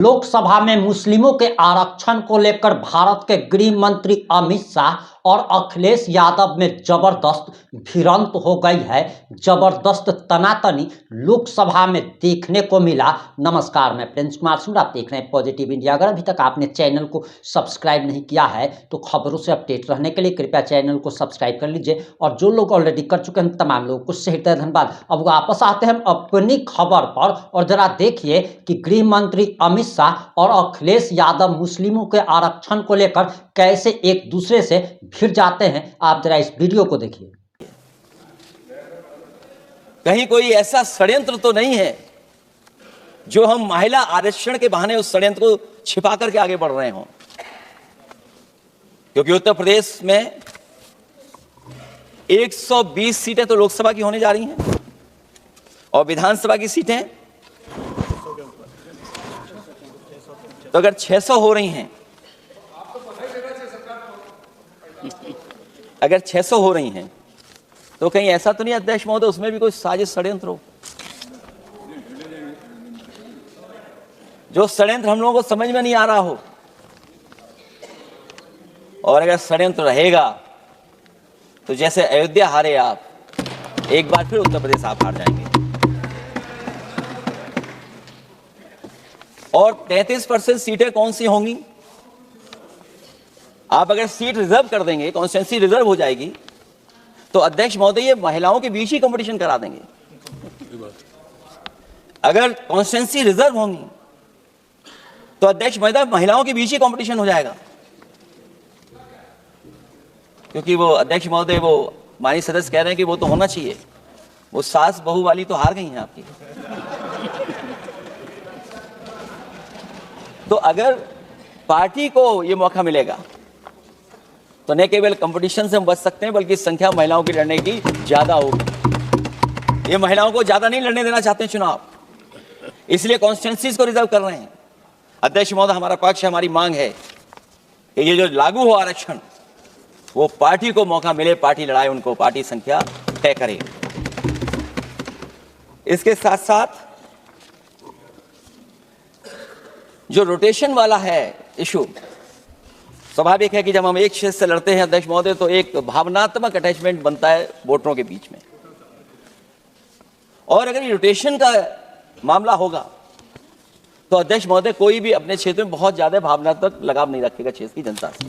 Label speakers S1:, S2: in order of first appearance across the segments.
S1: लोकसभा में मुस्लिमों के आरक्षण को लेकर भारत के गृह मंत्री अमित शाह और अखिलेश यादव में जबरदस्त भिड़ंत हो गई है। जबरदस्त तनातनी लोकसभा में देखने को मिला। नमस्कार, मैं प्रिंस कुमार सिंह, आप देख रहे हैं पॉजिटिव इंडिया। अगर अभी तक आपने चैनल को सब्सक्राइब नहीं किया है तो खबरों से अपडेट रहने के लिए कृपया चैनल को सब्सक्राइब कर लीजिए, और जो लोग ऑलरेडी कर चुके हैं तमाम लोगों को हृदय धन्यवाद। अब वापस आते हैं हम अपनी खबर पर, और जरा देखिए कि गृह मंत्री अमित शाह और अखिलेश यादव मुस्लिमों के आरक्षण को लेकर कैसे एक दूसरे से भिड़ जाते हैं। आप जरा इस वीडियो को देखिए।
S2: कहीं कोई ऐसा षड्यंत्र तो नहीं है जो हम महिला आरक्षण के बहाने उस षड्यंत्र को छिपा करके आगे बढ़ रहे हों, क्योंकि उत्तर प्रदेश में 120 सीटें तो लोकसभा की होने जा रही हैं और विधानसभा की सीटें तो अगर 600 हो रही हैं, अगर 600 हो रही हैं तो कहीं ऐसा तो नहीं अध्यक्ष महोदय उसमें भी कोई साजिश षड्यंत्र हो, जो षड्यंत्र हम लोगों को समझ में नहीं आ रहा हो। और अगर षड्यंत्र रहेगा तो जैसे अयोध्या हारे आप, एक बार फिर उत्तर प्रदेश आप हार जाएंगे। और 33% सीटें कौन सी होंगी? आप अगर सीट रिजर्व कर देंगे, कॉन्स्टिट्यूंसी रिजर्व हो जाएगी, तो अध्यक्ष महोदय ये महिलाओं के बीच ही कंपटीशन करा देंगे। अगर कॉन्स्टिट्यूंसी रिजर्व होंगी तो अध्यक्ष महोदय महिलाओं के बीच ही कंपटीशन हो जाएगा, क्योंकि वो अध्यक्ष महोदय वो माननीय सदस्य कह रहे हैं कि वो तो होना चाहिए, वो सास बहू वाली तो हार गई हैं आपकी। तो अगर पार्टी को ये मौका मिलेगा तो न केवल कंपटीशन से हम बच सकते हैं, बल्कि संख्या महिलाओं की लड़ने की ज्यादा होगी। ये महिलाओं को ज्यादा नहीं लड़ने देना चाहते हैं चुनाव, इसलिए कॉन्स्टिट्यूंसीज को रिजर्व कर रहे हैं। अध्यक्ष महोदय, हमारा पक्ष, हमारी मांग है कि ये जो लागू हो आरक्षण, वो पार्टी को मौका मिले, पार्टी लड़ाए उनको, पार्टी संख्या तय करे। इसके साथ साथ जो रोटेशन वाला है इशू, स्वाभाविक है कि जब हम एक क्षेत्र से लड़ते हैं अध्यक्ष महोदय तो एक भावनात्मक अटैचमेंट बनता है वोटरों के बीच में, और अगर ये रोटेशन का मामला होगा तो अध्यक्ष महोदय कोई भी अपने क्षेत्र में बहुत ज्यादा भावनात्मक लगाव नहीं रखेगा क्षेत्र की जनता से।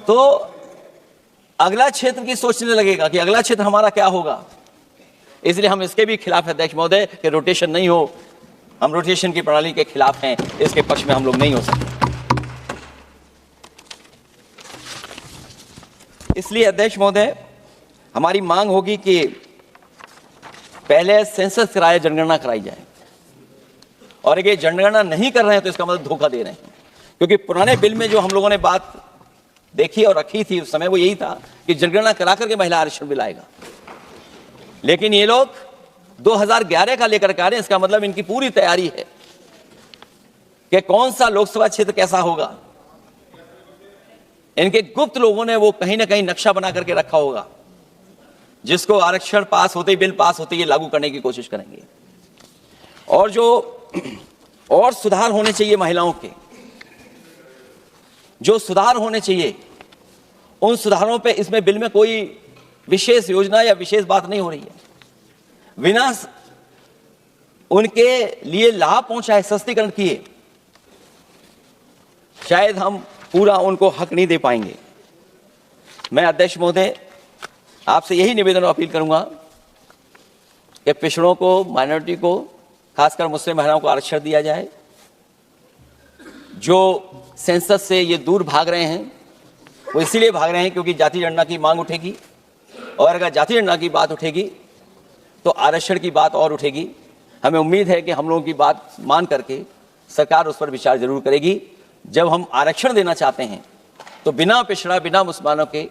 S2: तो अगला क्षेत्र की सोचने लगेगा कि अगला क्षेत्र हमारा क्या होगा। इसलिए हम इसके भी खिलाफ है अध्यक्ष महोदय कि रोटेशन नहीं हो। हम रोटेशन की प्रणाली के खिलाफ हैं, इसके पक्ष में हम लोग नहीं हो सकते। इसलिए अध्यक्ष महोदय हमारी मांग होगी कि पहले सेंसस कराया, जनगणना कराई जाए, और अगर जनगणना नहीं कर रहे हैं तो इसका मतलब धोखा दे रहे हैं, क्योंकि पुराने बिल में जो हम लोगों ने बात देखी और रखी थी उस समय वो यही था कि जनगणना करा करके महिला आरक्षण बिल आएगा। लेकिन ये लोग 2011 का लेकर के आ रहे हैं। इसका मतलब इनकी पूरी तैयारी है कि कौन सा लोकसभा क्षेत्र कैसा होगा। इनके गुप्त लोगों ने वो कहीं ना कहीं नक्शा बना करके रखा होगा, जिसको आरक्षण पास होते ही, बिल पास होते ही लागू करने की कोशिश करेंगे। और जो और सुधार होने चाहिए महिलाओं के, जो सुधार होने चाहिए उन सुधारों पे इसमें बिल में कोई विशेष योजना या विशेष बात नहीं हो रही है। बिना उनके लिए लाभ पहुंचाए, सस्तीकरण किए, शायद हम पूरा उनको हक नहीं दे पाएंगे। मैं अध्यक्ष महोदय आपसे यही निवेदन और अपील करूंगा कि पिछड़ों को, माइनॉरिटी को, खासकर मुस्लिम महिलाओं को आरक्षण दिया जाए। जो सेंसस से ये दूर भाग रहे हैं वो इसीलिए भाग रहे हैं क्योंकि जाति जनगणना की मांग उठेगी, और अगर जाति जनगणना की बात उठेगी तो आरक्षण की बात और उठेगी। हमें उम्मीद है कि हम लोगों की बात मान करके सरकार उस पर विचार जरूर करेगी। जब हम आरक्षण देना चाहते हैं तो बिना पिछड़ा, बिना मुसलमानों के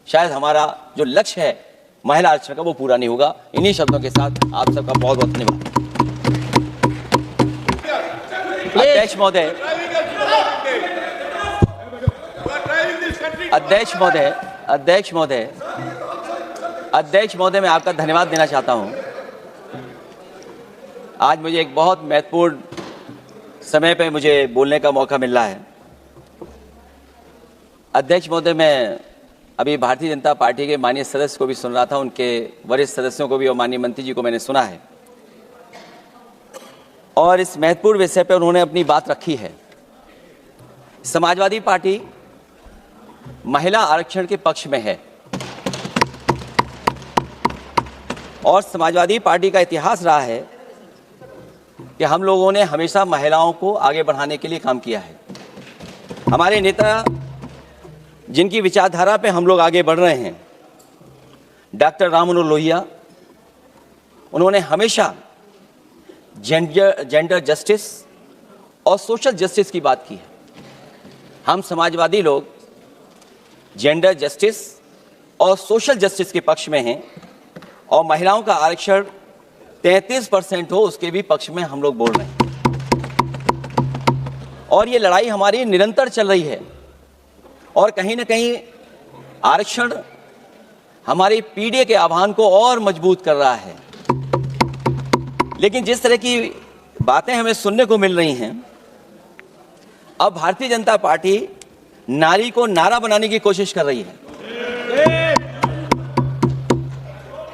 S2: शायद हमारा जो लक्ष्य है महिला आरक्षण का वो पूरा नहीं होगा। इन्हीं शब्दों के साथ आप सबका बहुत बहुत धन्यवाद। अध्यक्ष महोदय, अध्यक्ष महोदय, अध्यक्ष महोदय, अध्यक्ष महोदय, मैं आपका धन्यवाद देना चाहता हूं आज मुझे एक बहुत महत्वपूर्ण समय पे मुझे बोलने का मौका मिल रहा है। अध्यक्ष महोदय, मैं अभी भारतीय जनता पार्टी के माननीय सदस्य को भी सुन रहा था, उनके वरिष्ठ सदस्यों को भी और माननीय मंत्री जी को मैंने सुना है और इस महत्वपूर्ण विषय पर उन्होंने अपनी बात रखी है। समाजवादी पार्टी महिला आरक्षण के पक्ष में है और समाजवादी पार्टी का इतिहास रहा है कि हम लोगों ने हमेशा महिलाओं को आगे बढ़ाने के लिए काम किया है। हमारे नेता जिनकी विचारधारा पे हम लोग आगे बढ़ रहे हैं, डॉक्टर राम मनोहर लोहिया, उन्होंने हमेशा जेंडर जस्टिस और सोशल जस्टिस की बात की है। हम समाजवादी लोग जेंडर जस्टिस और सोशल जस्टिस के पक्ष में हैं और महिलाओं का आरक्षण 33% हो उसके भी पक्ष में हम लोग बोल रहे हैं और ये लड़ाई हमारी निरंतर चल रही है और कहीं ना कहीं आरक्षण हमारी पीढ़ी के आह्वान को और मजबूत कर रहा है। लेकिन जिस तरह की बातें हमें सुनने को मिल रही हैं, अब भारतीय जनता पार्टी नारी को नारा बनाने की कोशिश कर रही है।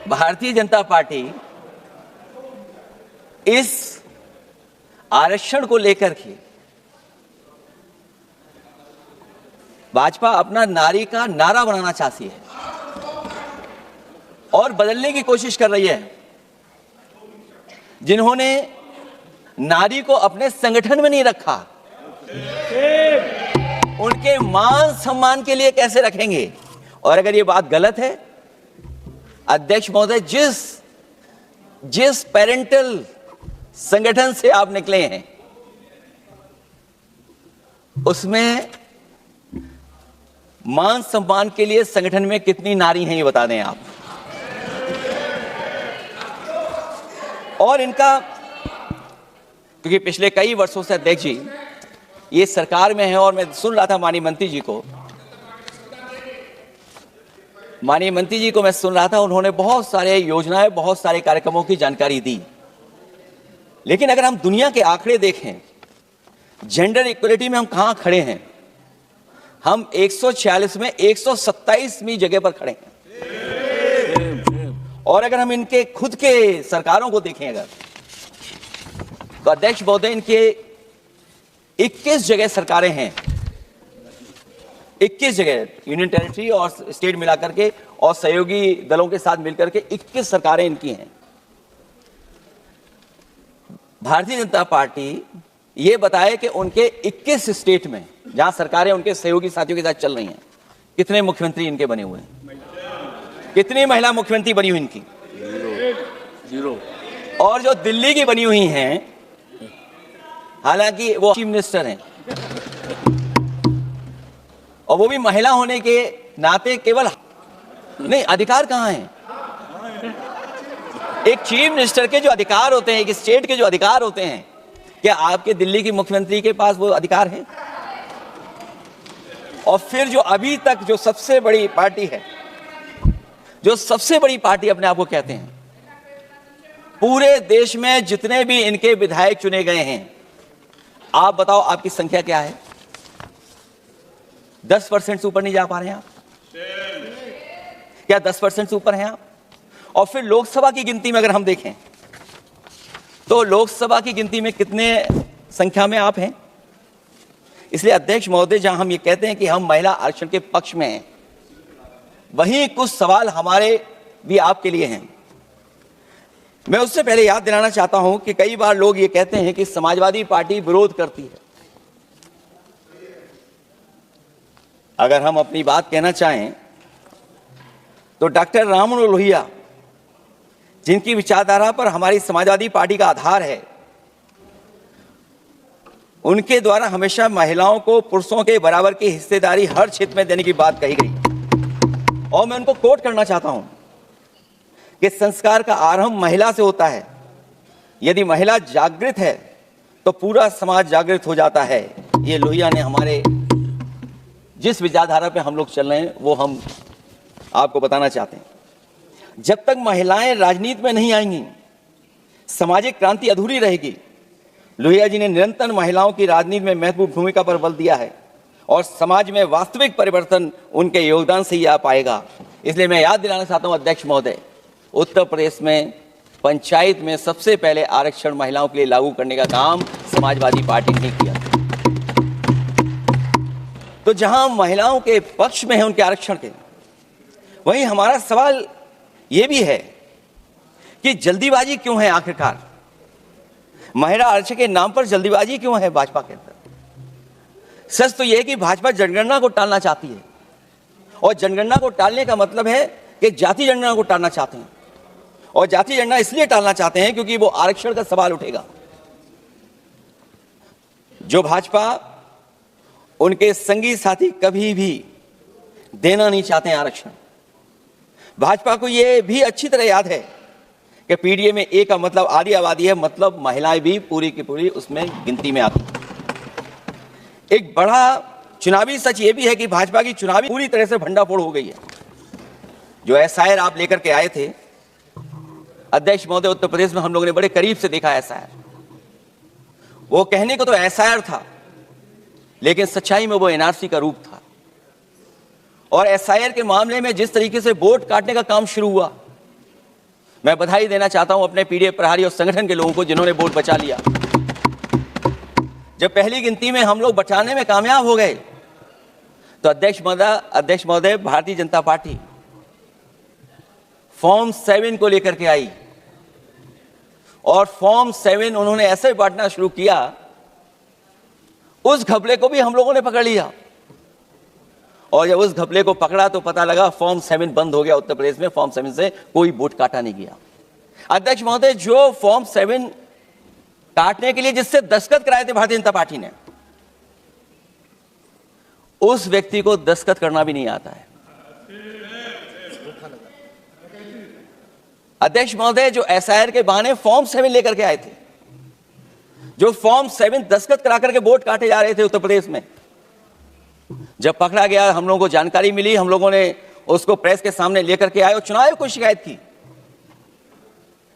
S2: भारतीय जनता पार्टी इस आरक्षण को लेकर के भाजपा अपना नारी का नारा बनाना चाहती है और बदलने की कोशिश कर रही है। जिन्होंने नारी को अपने संगठन में नहीं रखा, उनके मान सम्मान के लिए कैसे रखेंगे? और अगर ये बात गलत है, अध्यक्ष महोदय, जिस पेरेंटल संगठन से आप निकले हैं उसमें मान सम्मान के लिए संगठन में कितनी नारी हैं ये बता दें आप। और इनका, क्योंकि पिछले कई वर्षों से अध्यक्ष जी ये सरकार में है और मैं सुन रहा था माननीय मंत्री जी को मैं सुन रहा था, उन्होंने बहुत सारे योजनाएं, बहुत सारे कार्यक्रमों की जानकारी दी। लेकिन अगर हम दुनिया के आंकड़े देखें, जेंडर इक्वलिटी में हम कहां खड़े हैं? हम 146 में 127वीं जगह पर खड़े हैं। और अगर हम इनके खुद के सरकारों को देखें अगर, तो अध्यक्ष महोदय, इनके 21 जगह सरकारें हैं, 21 जगह यूनियन टेरिटरी और स्टेट मिलाकर के और सहयोगी दलों के साथ मिलकर के 21 सरकारें इनकी हैं। भारतीय जनता पार्टी ये बताए कि उनके 21 स्टेट में जहां सरकारें उनके सहयोगी साथियों के साथ चल रही हैं, कितने मुख्यमंत्री इनके बने हुए हैं? कितनी महिला मुख्यमंत्री बनी हुई इनकी? जीरो। और जो दिल्ली की बनी हुई हैं, हालांकि वो चीफ मिनिस्टर हैं और वो भी महिला होने के नाते केवल नहीं, अधिकार कहां हैं? एक चीफ मिनिस्टर के जो अधिकार होते हैं, एक स्टेट के जो अधिकार होते हैं, क्या आपके दिल्ली की मुख्यमंत्री के पास वो अधिकार है? और फिर जो अभी तक जो सबसे बड़ी पार्टी है, जो सबसे बड़ी पार्टी अपने आप को कहते हैं, पूरे देश में जितने भी इनके विधायक चुने गए हैं, आप बताओ आपकी संख्या क्या है? 10% से ऊपर नहीं जा पा रहे हैं आप? क्या 10% से ऊपर हैं आप? और फिर लोकसभा की गिनती में अगर हम देखें तो लोकसभा की गिनती में कितने संख्या में आप हैं? इसलिए अध्यक्ष महोदय, जहां हम ये कहते हैं कि हम महिला आरक्षण के पक्ष में हैं, वहीं कुछ सवाल हमारे भी आपके लिए हैं। मैं उससे पहले याद दिलाना चाहता हूं कि कई बार लोग ये कहते हैं कि समाजवादी पार्टी विरोध करती है। अगर हम अपनी बात कहना चाहें तो डॉक्टर राम मनोहर लोहिया, जिनकी विचारधारा पर हमारी समाजवादी पार्टी का आधार है, उनके द्वारा हमेशा महिलाओं को पुरुषों के बराबर की हिस्सेदारी हर क्षेत्र में देने की बात कही गई। और मैं उनको कोट करना चाहता हूं कि संस्कार का आरंभ महिला से होता है। यदि महिला जागृत है तो पूरा समाज जागृत हो जाता है। ये लोहिया ने हमारे जिस विचारधारा पे हम लोग चल रहे हैं वो हम आपको बताना चाहते हैं। जब तक महिलाएं राजनीति में नहीं आएंगी, सामाजिक क्रांति अधूरी रहेगी। लोहिया जी ने निरंतर महिलाओं की राजनीति में महत्वपूर्ण भूमिका पर बल दिया है और समाज में वास्तविक परिवर्तन उनके योगदान से ही आ पाएगा। इसलिए मैं याद दिलाना चाहता हूं अध्यक्ष महोदय, उत्तर प्रदेश में पंचायत में सबसे पहले आरक्षण महिलाओं के लिए लागू करने का काम समाजवादी पार्टी ने किया। तो जहां महिलाओं के पक्ष में है उनके आरक्षण के, वहीं हमारा सवाल यह भी है कि जल्दीबाजी क्यों है? आखिरकार महिला आरक्षण के नाम पर जल्दीबाजी क्यों है भाजपा के अंदर? सच तो यह है कि भाजपा जनगणना को टालना चाहती है और जनगणना को टालने का मतलब है कि जाति जनगणना को टालना चाहते हैं और जाति जनगणना इसलिए टालना चाहते हैं क्योंकि वो आरक्षण का सवाल उठेगा। जो भाजपा उनके संगी साथी कभी भी देना नहीं चाहते हैं आरक्षण। भाजपा को यह भी अच्छी तरह याद है कि पीडीए में ए का मतलब आधी आबादी है, मतलब महिलाएं भी पूरी की पूरी उसमें गिनती में आती। एक बड़ा चुनावी सच यह भी है कि भाजपा की चुनावी पूरी तरह से भंडाफोड़ हो गई है। जो एसआईआर आप लेकर के आए थे अध्यक्ष महोदय, उत्तर प्रदेश में हम लोगों ने बड़े करीब से देखा एसआईआर। वो कहने को तो एसआईआर था, लेकिन सच्चाई में वो एनआरसी का रूप था। और एसआईआर के मामले में जिस तरीके से वोट काटने का काम शुरू हुआ, मैं बधाई देना चाहता हूं अपने पीडीए प्रहारी और संगठन के लोगों को जिन्होंने वोट बचा लिया। जब पहली गिनती में हम लोग बचाने में कामयाब हो गए तो अध्यक्ष महोदय भारतीय जनता पार्टी फॉर्म 7 को लेकर के आई और फॉर्म 7 उन्होंने ऐसे बांटना शुरू किया, उस घपले को भी हम लोगों ने पकड़ लिया। और जब उस घपले को पकड़ा तो पता लगा फॉर्म 7 बंद हो गया उत्तर प्रदेश में। फॉर्म 7 से कोई वोट काटा नहीं गया। अध्यक्ष महोदय, जो फॉर्म 7 काटने के लिए जिससे दस्तखत कराए थे भारतीय जनता पार्टी ने, उस व्यक्ति को दस्तखत करना भी नहीं आता है। अध्यक्ष महोदय, जो एसआईआर के बहाने फॉर्म 7 लेकर के आए थे, जो फॉर्म 7 दस्तखत करा करके वोट काटे जा रहे थे उत्तर प्रदेश में, जब पकड़ा गया हम लोगों को जानकारी मिली, हम लोगों ने उसको प्रेस के सामने लेकर के आए और चुनाव आयोग को शिकायत की।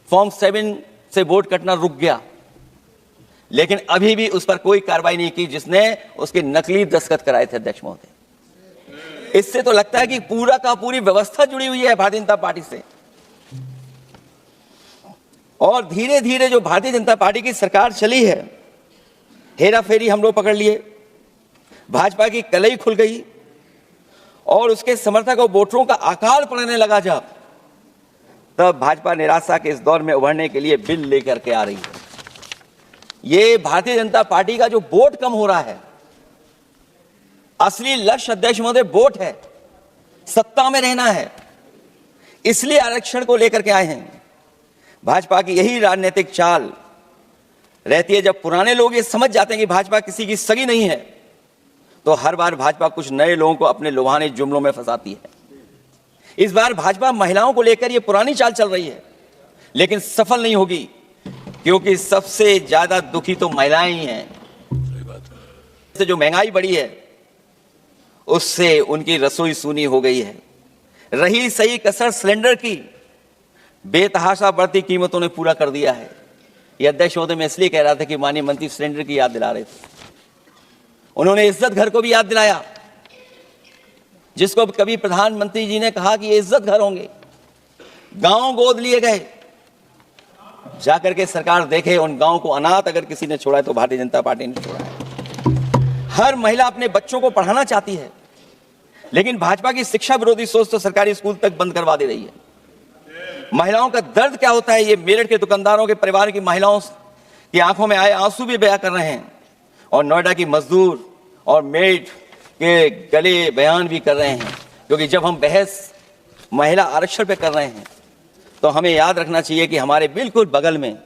S2: फॉर्म 7 से वोट कटना रुक गया, लेकिन अभी भी उस पर कोई कार्रवाई नहीं की जिसने उसके नकली दस्तखत कराए थे। अध्यक्ष महोदय, इससे तो लगता है कि पूरा का पूरी व्यवस्था जुड़ी हुई है भारतीय जनता पार्टी से। और धीरे धीरे जो भारतीय जनता पार्टी की सरकार चली है, हेरा फेरी हम लोग पकड़ लिए, भाजपा की कलई खुल गई और उसके समर्थक और वोटरों का आकार पड़ने लगा। जब तब भाजपा निराशा के इस दौर में उभरने के लिए बिल लेकर के आ रही है। ये भारतीय जनता पार्टी का जो वोट कम हो रहा है, असली लक्ष्य अध्यक्ष महोदय वोट है, सत्ता में रहना है, इसलिए आरक्षण को लेकर के आए हैं। भाजपा की यही राजनीतिक चाल रहती है। जब पुराने लोग ये समझ जाते हैं कि भाजपा किसी की सगी नहीं है, तो हर बार भाजपा कुछ नए लोगों को अपने लुभाने जुमलों में फंसाती है। इस बार भाजपा महिलाओं को लेकर ये पुरानी चाल चल रही है, लेकिन सफल नहीं होगी, क्योंकि सबसे ज्यादा दुखी तो महिलाएं ही हैं। से जो महंगाई बढ़ी है, उससे उनकी रसोई सूनी हो गई है। रही सही कसर सिलेंडर की, बेतहाशा बढ़ती कीमतों ने पूरा कर दिया है। ये अध्यक्ष महोदय मैं इसलिए कह रहा था कि माननीय मंत्री सिलेंडर की याद दिला रहे थे। उन्होंने इज्जत घर को भी याद दिलाया, जिसको कभी प्रधानमंत्री जी ने कहा कि ये इज्जत घर होंगे। गांव गोद लिए गए, जाकर के सरकार देखे उन गांव को अनाथ अगर किसी ने छोड़ा है तो भारतीय जनता पार्टी ने छोड़ा है। हर महिला अपने बच्चों को पढ़ाना चाहती है, लेकिन भाजपा की शिक्षा विरोधी सोच तो सरकारी स्कूल तक बंद करवा दे रही है। महिलाओं का दर्द क्या होता है, ये मेरठ के दुकानदारों के परिवार की महिलाओं की आंखों में आए आंसू भी बयां कर रहे हैं, और नोएडा की मजदूर और मेड के गले बयान भी कर रहे हैं। क्योंकि जब हम बहस महिला आरक्षण पे कर रहे हैं, तो हमें याद रखना चाहिए कि हमारे बिल्कुल बगल में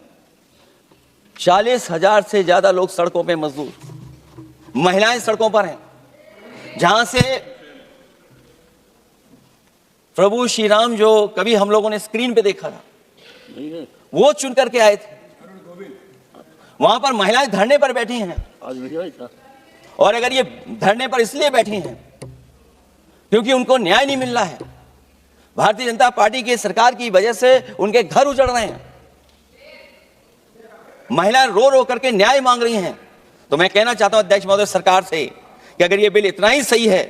S2: 40,000 से ज्यादा लोग सड़कों पे मजदूर, महिलाएं सड़कों पर हैं, जहां से प्रभु श्री राम जो कभी हम लोगों ने स्क्रीन पे देखा था, वो चुन करके आए थे। वहां पर महिलाएं धरने पर बैठी हैं, और अगर ये धरने पर इसलिए बैठी हैं क्योंकि उनको न्याय नहीं मिल रहा है। भारतीय जनता पार्टी की सरकार की वजह से उनके घर उजड़ रहे हैं। महिला रो रो करके न्याय मांग रही हैं। तो मैं कहना चाहता हूं अध्यक्ष महोदय सरकार से कि अगर ये बिल इतना ही सही है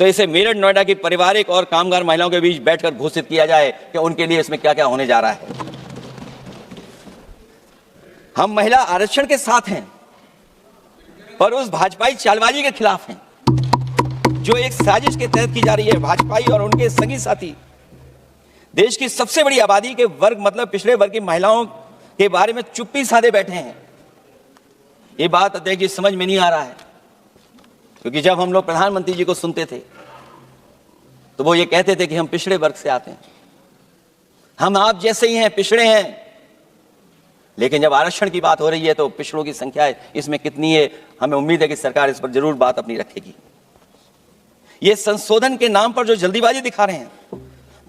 S2: तो इसे मेरठ नोएडा की पारिवारिक और कामगार महिलाओं के बीच बैठकर घोषित किया जाए कि उनके लिए इसमें क्या क्या होने जा रहा है। हम महिला आरक्षण के साथ हैं पर उस भाजपाई चालबाजी के खिलाफ हैं जो एक साजिश के तहत की जा रही है। भाजपाई और उनके संगी साथी देश की सबसे बड़ी आबादी के वर्ग मतलब पिछड़े वर्ग की महिलाओं के बारे में चुप्पी साधे बैठे हैं। ये बात अध्यक्ष जी समझ में नहीं आ रहा है, क्योंकि जब हम लोग प्रधानमंत्री जी को सुनते थे तो वो ये कहते थे कि हम पिछड़े वर्ग से आते हैं, हम आप जैसे ही हैं, पिछड़े हैं। लेकिन जब आरक्षण की बात हो रही है तो पिछड़ों की संख्या इसमें कितनी है, हमें उम्मीद है कि सरकार इस पर जरूर बात अपनी रखेगी। ये संशोधन के नाम पर जो जल्दीबाजी दिखा रहे हैं,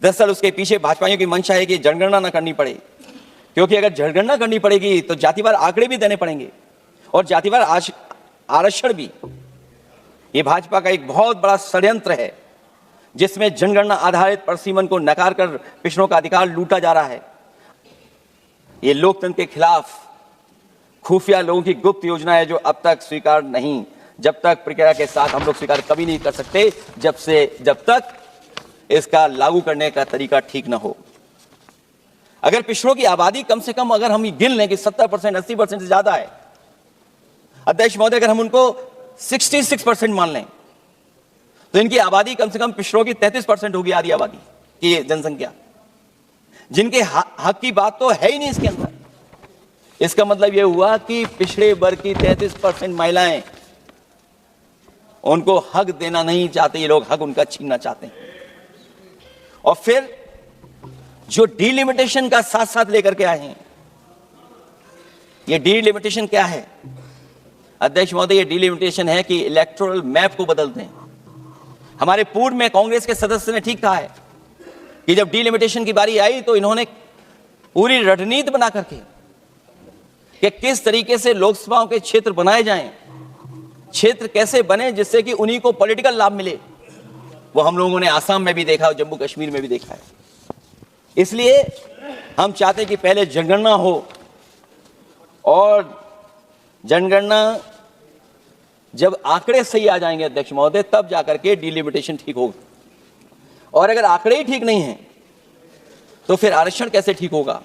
S2: दरअसल उसके पीछे भाजपाइयों की मंशा है कि जनगणना न करनी पड़े, क्योंकि अगर जनगणना करनी पड़ेगी तो जातिवार आंकड़े भी देने पड़ेंगे और जातिवार आरक्षण भी। ये भाजपा का एक बहुत बड़ा षड्यंत्र है जिसमें जनगणना आधारित परसीमन को नकार कर पिछड़ों का अधिकार लूटा जा रहा है। ये लोकतंत्र के खिलाफ खुफिया लोगों की गुप्त योजना है जो अब तक स्वीकार नहीं, जब तक प्रक्रिया के साथ हम लोग स्वीकार कभी नहीं कर सकते जब तक इसका लागू करने का तरीका ठीक ना हो। अगर पिछड़ों की आबादी कम से कम अगर हम गिन लें कि 70% 80% से ज्यादा है अध्यक्ष महोदय, अगर हम उनको 66% मान लें तो इनकी आबादी कम से कम पिछड़ों की 33% होगी, आधी आबादी की जनसंख्या, जिनके हक की बात तो है ही नहीं इसके अंदर। इसका मतलब यह हुआ कि पिछड़े वर्ग की 33% महिलाएं, उनको हक देना नहीं चाहते ये लोग, हक उनका छीनना चाहते हैं। और फिर जो डीलिमिटेशन का साथ साथ लेकर के आए हैं, ये डीलिमिटेशन क्या है अध्यक्ष महोदय? ये डीलिमिटेशन है कि इलेक्टोरल मैप को बदलते हैं। हमारे पूर्व में कांग्रेस के सदस्य ने ठीक कहा है कि जब डीलिमिटेशन की बारी आई तो इन्होंने पूरी रणनीति बना करके कि किस तरीके से लोकसभाओं के क्षेत्र बनाए जाएं, क्षेत्र कैसे बने जिससे कि उन्हीं को पॉलिटिकल लाभ मिले। वो हम लोगों ने आसाम में भी देखा और जम्मू कश्मीर में भी देखा है। इसलिए हम चाहते हैं कि पहले जनगणना हो और जनगणना जब आंकड़े सही आ जाएंगे अध्यक्ष महोदय तब जाकर के डीलिमिटेशन ठीक होगा। और अगर आंकड़े ही ठीक नहीं हैं तो फिर आरक्षण कैसे ठीक होगा?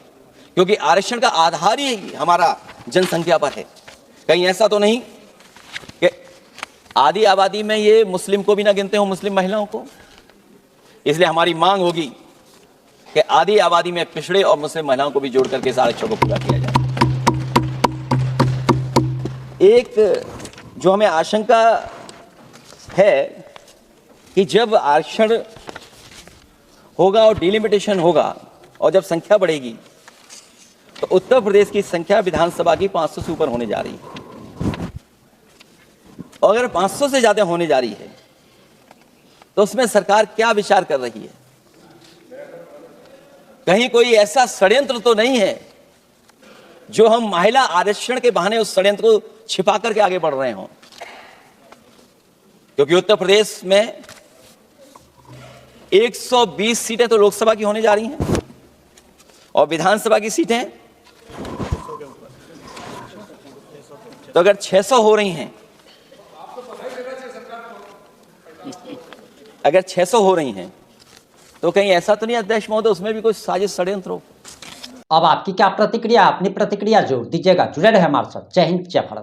S2: क्योंकि आरक्षण का आधार ही हमारा जनसंख्या पर है। कहीं ऐसा तो नहीं कि आधी आबादी में ये मुस्लिम को भी ना गिनते हो, मुस्लिम महिलाओं को। इसलिए हमारी मांग होगी कि आधी आबादी में पिछड़े और मुस्लिम महिलाओं को भी जोड़ करके इस आरक्षण को पूरा किया जाए। एक जो हमें आशंका है कि जब आरक्षण होगा और डिलिमिटेशन होगा और जब संख्या बढ़ेगी तो उत्तर प्रदेश की संख्या विधानसभा की 500 से ऊपर होने जा रही है। और अगर 500 से ज्यादा होने जा रही है तो उसमें सरकार क्या विचार कर रही है? कहीं कोई ऐसा षड्यंत्र तो नहीं है जो हम महिला आरक्षण के बहाने उस षड्यंत्र को छिपा करके आगे बढ़ रहे हों? क्योंकि उत्तर प्रदेश में 120 सीटें तो लोकसभा की होने जा रही हैं और विधानसभा की सीटें तो अगर 600 हो रही हैं, अगर 600 हो रही हैं तो कहीं ऐसा तो नहीं अध्यक्ष महोदय उसमें भी कोई साजिश षड्यंत्र हो?
S1: अब आपकी क्या प्रतिक्रिया? अपनी प्रतिक्रिया जोड़ दीजिएगा। जुड़े रहे हमारे साथ। जय हिंद, जय भारत।